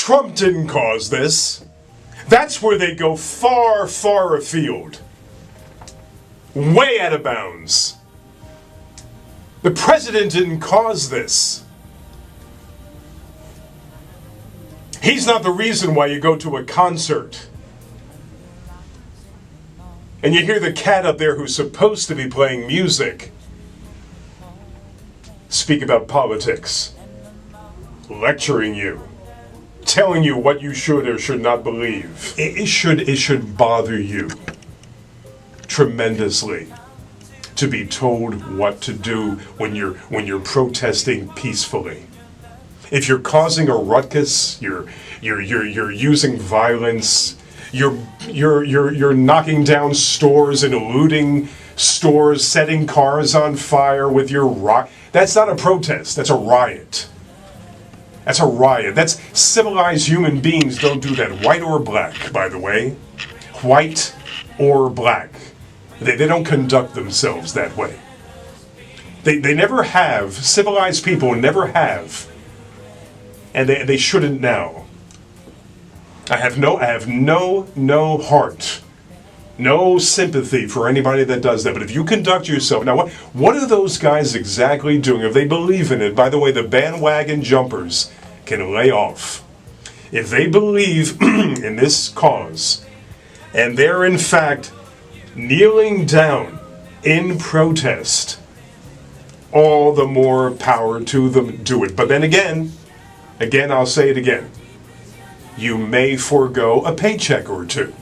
Trump didn't cause this. That's where they go far, far afield. Way out of bounds. The president didn't cause this. He's not the reason why you go to a concert and you hear the cat up there who's supposed to be playing music speak about politics, lecturing you, telling you what you should or should not believe. It should bother you tremendously to be told what to do when you're protesting peacefully. If you're causing a ruckus, you're using violence, you're knocking down stores and looting stores, setting cars on fire with your rock. That's not a protest. That's a riot. That's a riot. That's civilized human beings don't do that. White or black, by the way. White or black. They don't conduct themselves that way. They never have. Civilized people never have. And they shouldn't now. I have no heart, no sympathy for anybody that does that. But if you conduct yourself, now what are those guys exactly doing? If they believe in it, by the way, the bandwagon jumpers can lay off. If they believe in this cause, and they're in fact kneeling down in protest, all the more power to them. Do it. But then again, I'll say it again. You may forego a paycheck or two.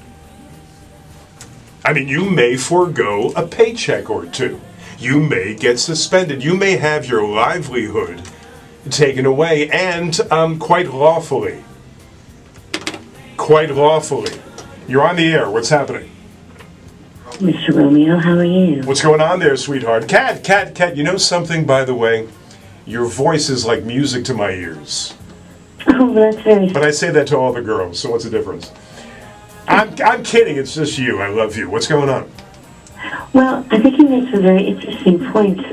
I mean, you may forego a paycheck or two. You may get suspended. You may have your livelihood taken away, and quite lawfully. Quite lawfully. You're on the air. What's happening? Mr. Romeo, how are you? What's going on there, sweetheart? Cat, you know something, by the way? Your voice is like music to my ears. Oh, that's very... But I say that to all the girls, so what's the difference? I'm kidding, it's just you. I love you. What's going on? Well, I think he makes some very interesting points.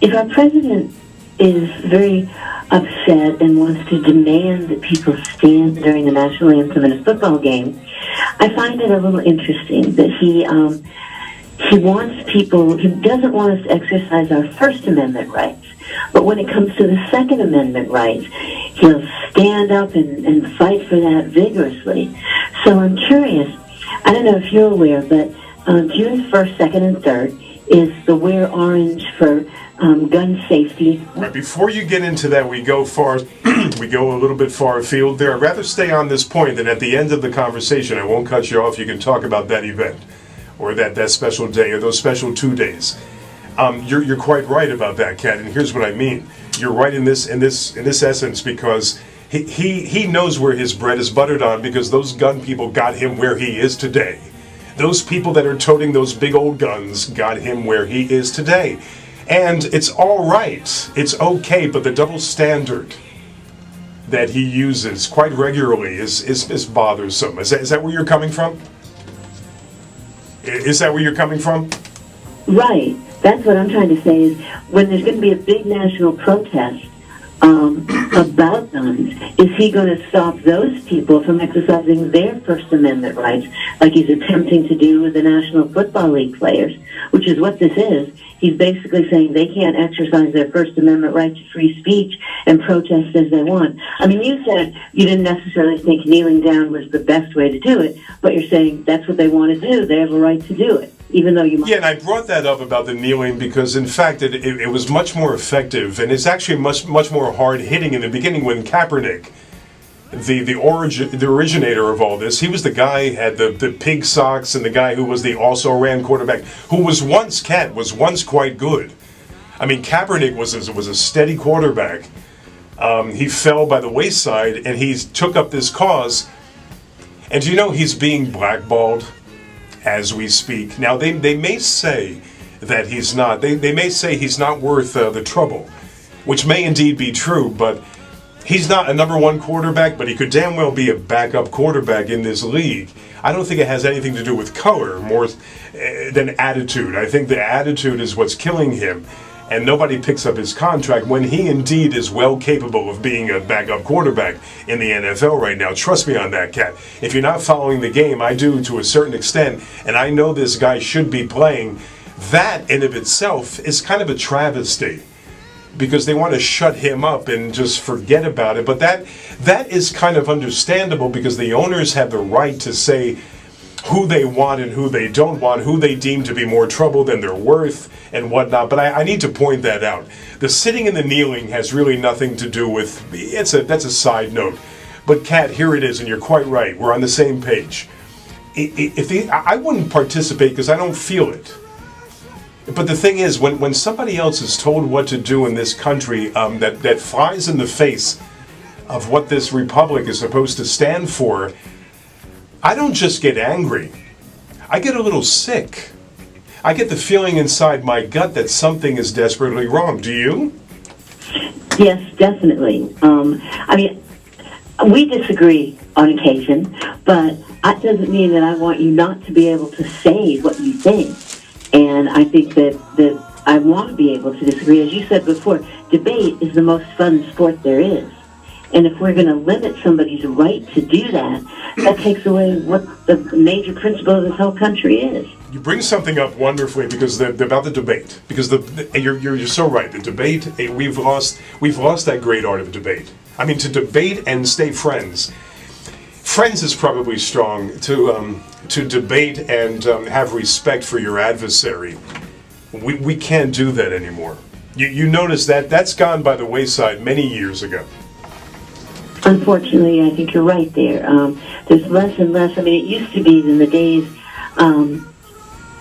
If our president is very upset and wants to demand that people stand during the national anthem in a football game, I find it a little interesting that he wants people, he doesn't want us to exercise our First Amendment rights. But when it comes to the Second Amendment rights, he'll stand up and fight for that vigorously. So I'm curious, I don't know if you're aware, but June 1st, 2nd, and 3rd is the Wear Orange for gun safety. Right, before you get into that, we go a little bit far afield there. I'd rather stay on this point, and at the end of the conversation, I won't cut you off, you can talk about that event, or that special day, or those special 2 days. You're quite right about that, Kat, and here's what I mean. You're right in this essence, because he knows where his bread is buttered on, because those gun people got him where he is today. Those people that are toting those big old guns got him where he is today. And it's all right. It's okay, but the double standard that he uses quite regularly is bothersome. Is that where you're coming from? Is that where you're coming from? Right. That's what I'm trying to say is when there's going to be a big national protest about guns, is he going to stop those people from exercising their First Amendment rights like he's attempting to do with the National Football League players, which is what this is. He's basically saying they can't exercise their First Amendment right to free speech and protest as they want. I mean, you said you didn't necessarily think kneeling down was the best way to do it, but you're saying that's what they want to do. They have a right to do it. Even though you might... Yeah, and I brought that up about the kneeling because, in fact, it was much more effective, and it's actually much more hard-hitting in the beginning when Kaepernick, the originator of all this, he was the guy who had the pig socks, and the guy who was the also-ran quarterback, who was once quite good. I mean, Kaepernick was a steady quarterback. He fell by the wayside, and he took up this cause, and you know he's being blackballed as we speak. Now, they may say that he's not. They may say he's not worth the trouble, which may indeed be true, but he's not a number one quarterback, but he could damn well be a backup quarterback in this league. I don't think it has anything to do with color more than attitude. I think the attitude is what's killing him. and nobody picks up his contract when he indeed is well capable of being a backup quarterback in the NFL right now. Trust me on that, Kat. If you're not following the game, I do to a certain extent, and I know this guy should be playing. That in of itself is kind of a travesty, because they want to shut him up and just forget about it. But that is kind of understandable, because the owners have the right to say who they want and who they don't want, who they deem to be more trouble than they're worth and whatnot. But I need to point that out. The sitting and the kneeling has really nothing to do with, that's a side note. But Kat, here it is, and you're quite right. We're on the same page. I wouldn't participate because I don't feel it. But the thing is, when somebody else is told what to do in this country, that flies in the face of what this republic is supposed to stand for, I don't just get angry. I get a little sick. I get the feeling inside my gut that something is desperately wrong. Do you? Yes, definitely. I mean, we disagree on occasion, but that doesn't mean that I want you not to be able to say what you think. And I think that I want to be able to disagree. As you said before, debate is the most fun sport there is. And if we're going to limit somebody's right to do that, that takes away what the major principle of this whole country is. You bring something up wonderfully, because about the debate. Because you're so right. The debate, we've lost that great art of debate. I mean, to debate and stay friends. Friends is probably strong. To debate and have respect for your adversary, we can't do that anymore. You notice that's gone by the wayside many years ago. Unfortunately, I think you're right there. There's less and less. I mean, it used to be in the days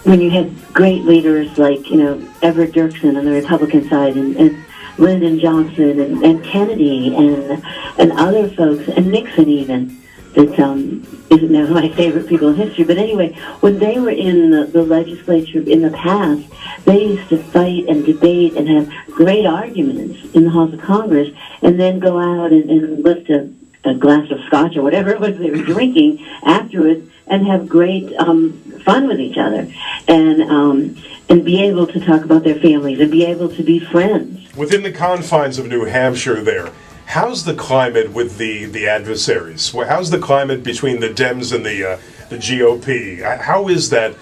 when you had great leaders like, Everett Dirksen on the Republican side, and Lyndon Johnson, and Kennedy, and other folks, and Nixon even, that isn't now my favorite people in history. But anyway, when they were in the legislature in the past, they used to fight and debate and have great arguments in the halls of Congress, and then go out and lift a glass of scotch or whatever it was they were drinking afterwards, and have great fun with each other, and be able to talk about their families and be able to be friends. Within the confines of New Hampshire there, how's the climate with the adversaries? How's the climate between the Dems and the GOP? How is that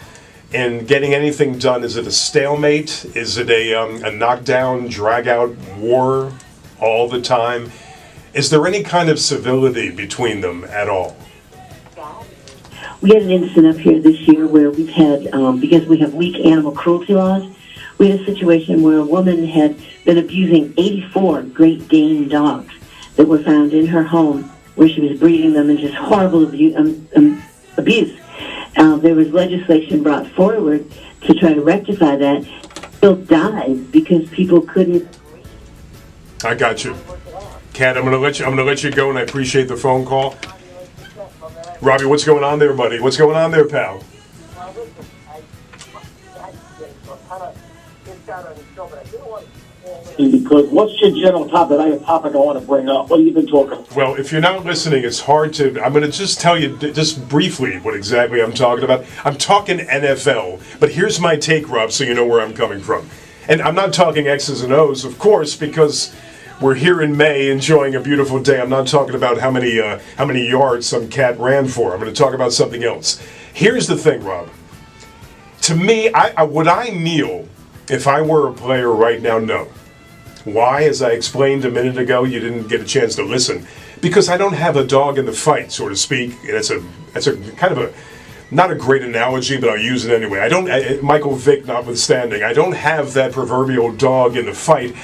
in getting anything done? Is it a stalemate? Is it a knockdown, drag-out war all the time? Is there any kind of civility between them at all? We had an incident up here this year where we've had, because we have weak animal cruelty laws, we had a situation where a woman had been abusing 84 Great Dane dogs that were found in her home, where she was breeding them, and just horrible abuse. There was legislation brought forward to try to rectify that. Still died because people couldn't. I got you, Kat. I'm gonna let you go, and I appreciate the phone call. Robbie, what's going on there, buddy? What's going on there, pal? Because what's your general topic? I have a topic I want to bring up. What have you been talking about? Well, if you're not listening, it's hard to. I'm going to just tell you just briefly what exactly I'm talking about. I'm talking NFL, but here's my take, Rob, so you know where I'm coming from. And I'm not talking X's and O's, of course, because we're here in May enjoying a beautiful day. I'm not talking about how many yards some cat ran for. I'm going to talk about something else. Here's the thing, Rob. To me, would I kneel if I were a player right now? No. Why? As I explained a minute ago, you didn't get a chance to listen. Because I don't have a dog in the fight, so to speak. That's a kind of a, not a great analogy, but I'll use it anyway. Michael Vick notwithstanding, I don't have that proverbial dog in the fight.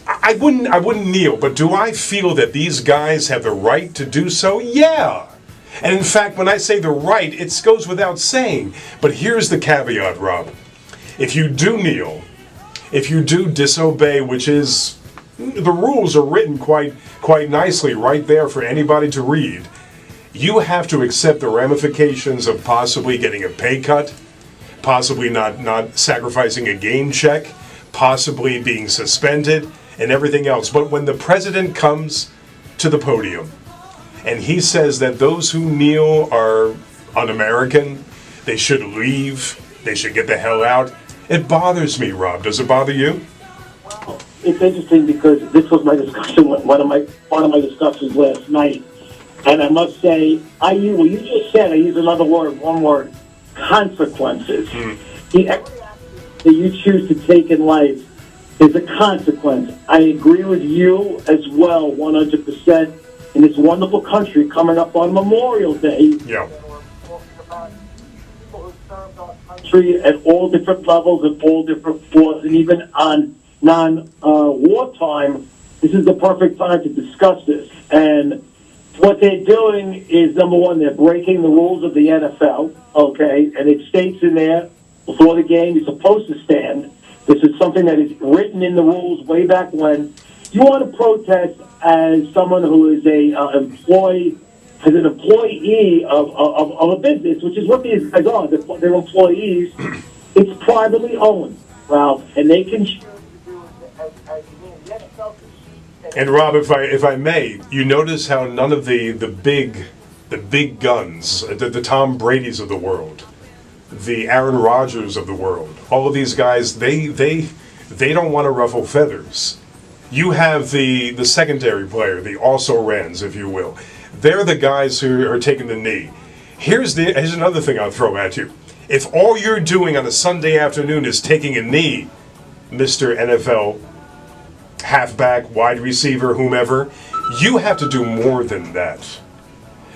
I wouldn't kneel, but do I feel that these guys have the right to do so? Yeah. And in fact, when I say the right, it goes without saying. But here's the caveat, Rob. If you do kneel, if you do disobey, which is, the rules are written quite nicely right there for anybody to read, you have to accept the ramifications of possibly getting a pay cut, possibly not sacrificing a game check, possibly being suspended, and everything else. But when the president comes to the podium and he says that those who kneel are un-American, they should leave, they should get the hell out, it bothers me, Rob. Does it bother you? it's interesting because this was my discussion, one of my discussions last night, and I must say, well, you just said, I use another word, one word, consequences. Every action that you choose to take in life is a consequence. I agree with you as well, 100%. In this wonderful country coming up on Memorial Day, Yeah. country at all different levels and all different forms, and even on non-wartime, this is the perfect time to discuss this. And what they're doing is, number one, they're breaking the rules of the NFL, okay? And it states in there, before the game, you're supposed to stand. This is something that is written in the rules way back when. You want to protest as someone who is an employee of a business, which is what these guys are. They're employees. It's privately owned, Ralph, and they can. And Rob, if I may, you notice how none of the big guns, the Tom Brady's of the world, the Aaron Rodgers of the world, all of these guys, they don't want to ruffle feathers. You have the secondary player, the also-rans, if you will. They're the guys who are taking the knee. Here's another thing I'll throw at you. If all you're doing on a Sunday afternoon is taking a knee, Mr. NFL halfback, wide receiver, whomever, you have to do more than that.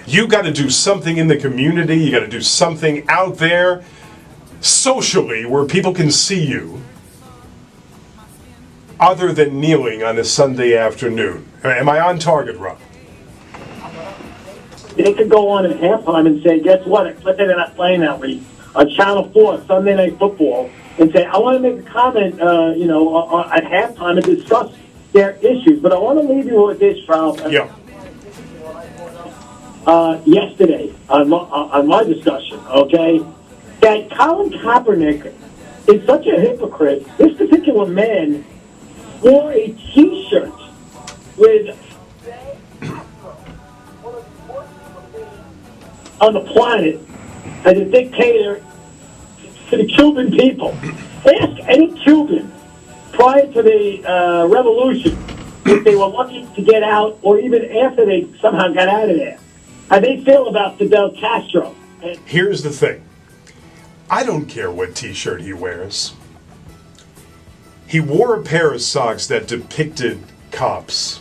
You got to do something in the community. You got to do something out there socially where people can see you other than kneeling on a Sunday afternoon. Am I on target, Rob? They could go on at halftime and say, guess what? They're not playing that week. On Channel 4, Sunday Night Football, and say, I want to make a comment, at halftime and discuss their issues. But I want to leave you with this, Ralph. Yeah. Yesterday, on my discussion, okay, that Colin Kaepernick is such a hypocrite. This particular man wore a T-shirt with on the planet as a dictator to the Cuban people. Ask any Cuban prior to the revolution if they were lucky to get out, or even after they somehow got out of there, how they feel about Fidel Castro. Here's the thing. I don't care what T-shirt he wears. He wore a pair of socks that depicted cops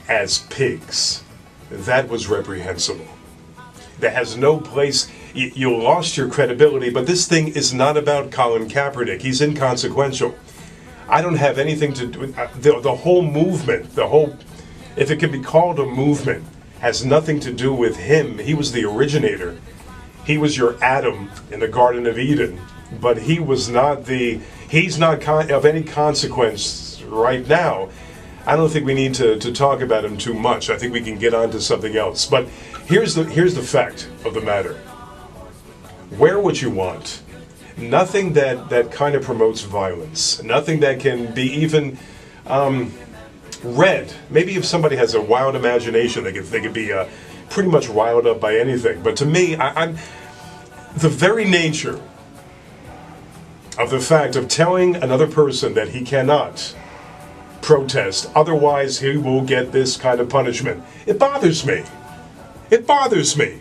as pigs. That was reprehensible. That has no place. You lost your credibility, but this thing is not about Colin Kaepernick. He's inconsequential. I don't have anything to do with the whole movement, if it can be called a movement, has nothing to do with him. He was the originator. He was your Adam in the Garden of Eden, but he's not of any consequence right now. I don't think we need to talk about him too much. I think we can get on to something else. But here's the fact of the matter. Wear what you want. Nothing that kind of promotes violence. Nothing that can be even read. Maybe if somebody has a wild imagination, they could be pretty much riled up by anything. But to me, I'm the very nature of the fact of telling another person that he cannot protest, otherwise he will get this kind of punishment. It bothers me. It bothers me.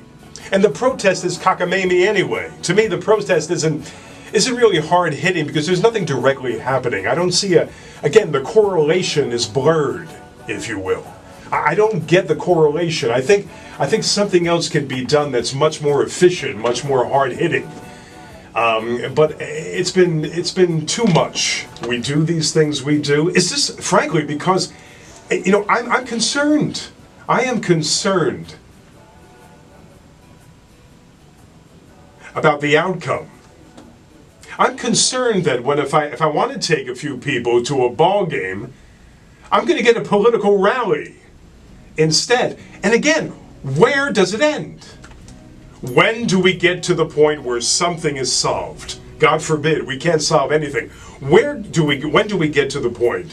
And the protest is cockamamie anyway. To me, the protest isn't really hard hitting because there's nothing directly happening. I don't see again, the correlation is blurred, if you will. I don't get the correlation. I think something else can be done that's much more efficient, much more hard hitting. But it's been too much. We do these things we do. It's just, frankly, because, I'm concerned. I am concerned about the outcome. I'm concerned that if I want to take a few people to a ball game, I'm going to get a political rally instead. And again, where does it end? When do we get to the point where something is solved? God forbid, we can't solve anything. When do we get to the point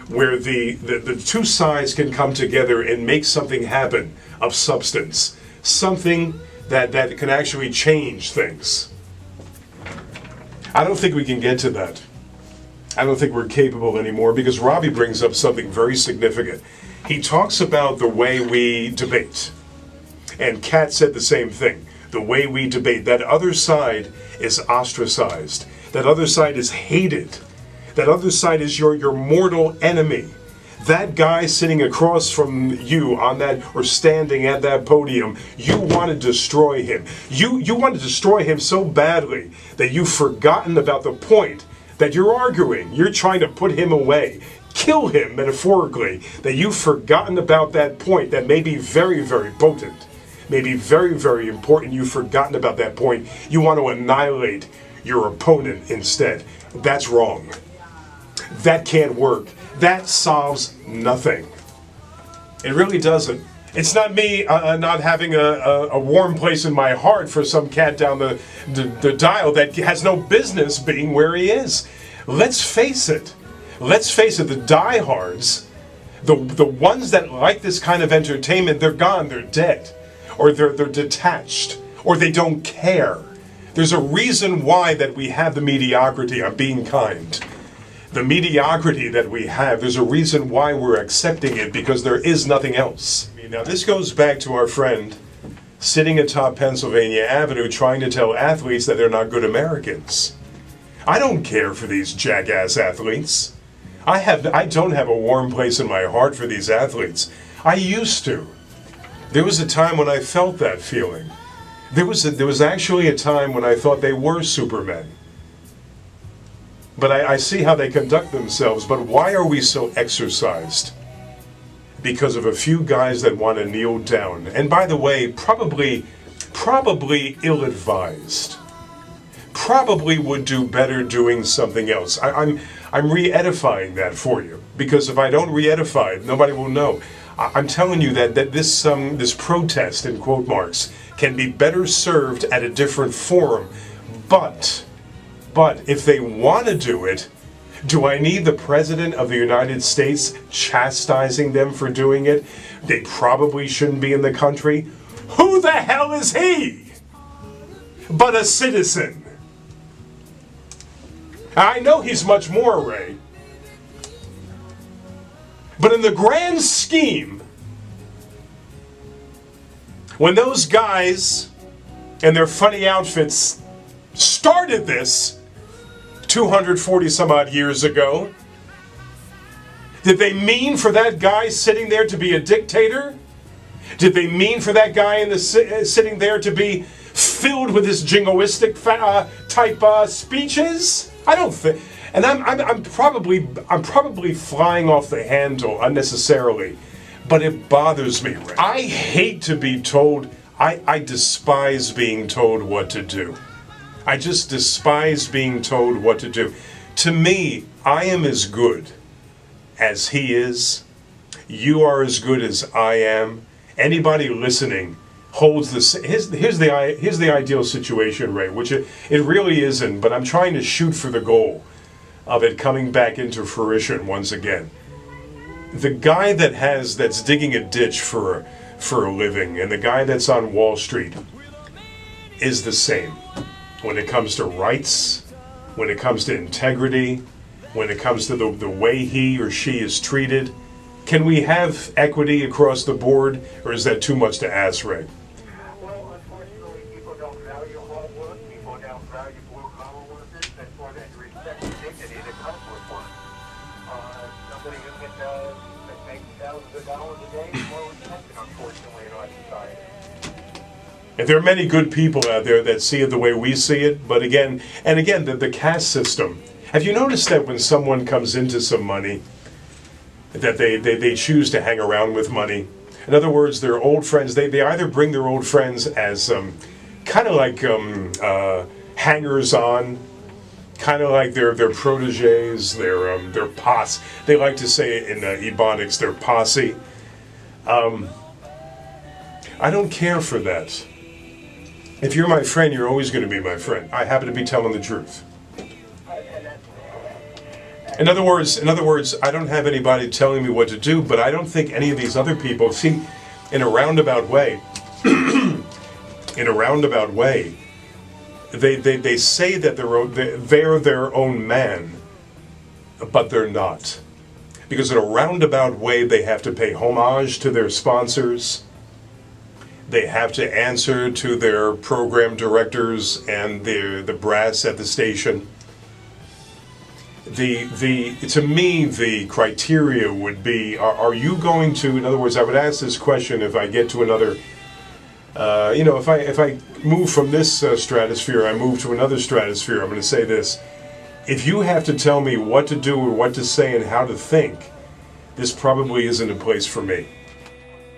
where the two sides can come together and make something happen of substance? Something that can actually change things. I don't think we can get to that. I don't think we're capable anymore, because Robbie brings up something very significant. He talks about the way we debate. And Kat said the same thing. The way we debate. That other side is ostracized. That other side is hated. That other side is your mortal enemy. That guy sitting across from you on that, or standing at that podium, you want to destroy him. You want to destroy him so badly that you've forgotten about the point that you're arguing. You're trying to put him away. Kill him, metaphorically. That you've forgotten about that point that may be very, very potent. May be very, very important. You've forgotten about that point. You want to annihilate your opponent instead. That's wrong. That can't work. That solves nothing. It really doesn't. It's not me not having a warm place in my heart for some cat down the dial that has no business being where he is. Let's face it. Let's face it, the diehards, the ones that like this kind of entertainment, they're gone, they're dead. Or they're detached. Or they don't care. There's a reason why that we have the mediocrity. I'm being kind. The mediocrity that we have, there's a reason why we're accepting it, because there is nothing else. Now, this goes back to our friend sitting atop Pennsylvania Avenue trying to tell athletes that they're not good Americans. I don't care for these jackass athletes. I don't have a warm place in my heart for these athletes. I used to. There was a time when I felt that feeling. There was actually a time when I thought they were supermen. But I see how they conduct themselves. But why are we so exercised? Because of a few guys that want to kneel down. And by the way, probably ill-advised. Probably would do better doing something else. I'm re-edifying that for you. Because if I don't re-edify it, nobody will know. I'm telling you that this protest, in quote marks, can be better served at a different forum. But if they want to do it, do I need the President of the United States chastising them for doing it? They probably shouldn't be in the country. Who the hell is he? But a citizen. I know he's much more, Ray. But in the grand scheme, when those guys and their funny outfits started this 240 some odd years ago, did they mean for that guy sitting there to be a dictator? Did they mean for that guy sitting there to be filled with his jingoistic type speeches? I don't think. And I'm probably flying off the handle unnecessarily, but it bothers me. I hate to be told. I despise being told what to do. I just despise being told what to do. To me, I am as good as he is. You are as good as I am. Anybody listening holds this. Here's the ideal situation, Ray, which it really isn't, but I'm trying to shoot for the goal of it coming back into fruition once again. The guy that's digging a ditch for a living, and the guy that's on Wall Street is the same. When it comes to rights, when it comes to integrity, when it comes to the way he or she is treated. Can we have equity across the board, or is that too much to ask, Ray? Well, unfortunately, people don't value hard work, people don't value blue-collar workers, and for them to respect the dignity that comes with work. Somebody who can make thousands of dollars a day is more respected, unfortunately, in our society. And there are many good people out there that see it the way we see it, but again, the caste system. Have you noticed that when someone comes into some money, that they choose to hang around with money? In other words, their old friends, they either bring their old friends as kind of like hangers-on, kind of like their proteges, their posse. They like to say in Ebonics, their posse. I don't care for that. If you're my friend, you're always going to be my friend. I happen to be telling the truth. In other words, I don't have anybody telling me what to do, but I don't think any of these other people, see, in a roundabout way, they say that they're their own man, but they're not. Because in a roundabout way, they have to pay homage to their sponsors. They have to answer to their program directors and the brass at the station. To me, the criteria would be, are you going to, in other words, I would ask this question if I get to another, if I move from this stratosphere, I move to another stratosphere, I'm going to say this. If you have to tell me what to do or what to say and how to think, this probably isn't a place for me.